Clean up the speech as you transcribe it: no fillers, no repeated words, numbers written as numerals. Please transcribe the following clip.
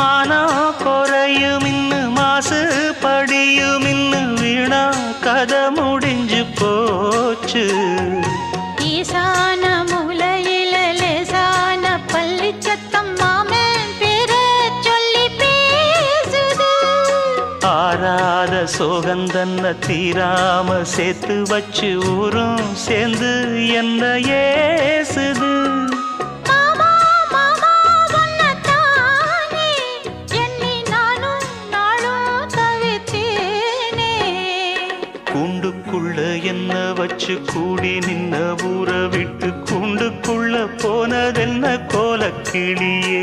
மானம் குறையும் இன்னு மாசு படியும் இன்னு வீணா கதை முடிஞ்சு போச்சு. ஈசான மூலையில லேசான பள்ளி சத்தம் மாமன் பேர சொல்லி பேசுது. ஆறாத சோகந்தன்ன தீராம சேர்த்து வச்சு ஊரும் சேர்ந்து என்ன ஏசுது. கூண்டுக்குள்ள என்ன வச்சு கூடி நின்ன ஊற விட்டு கூண்டுக்குள்ள போனதென்ன கோலக்கிளியே.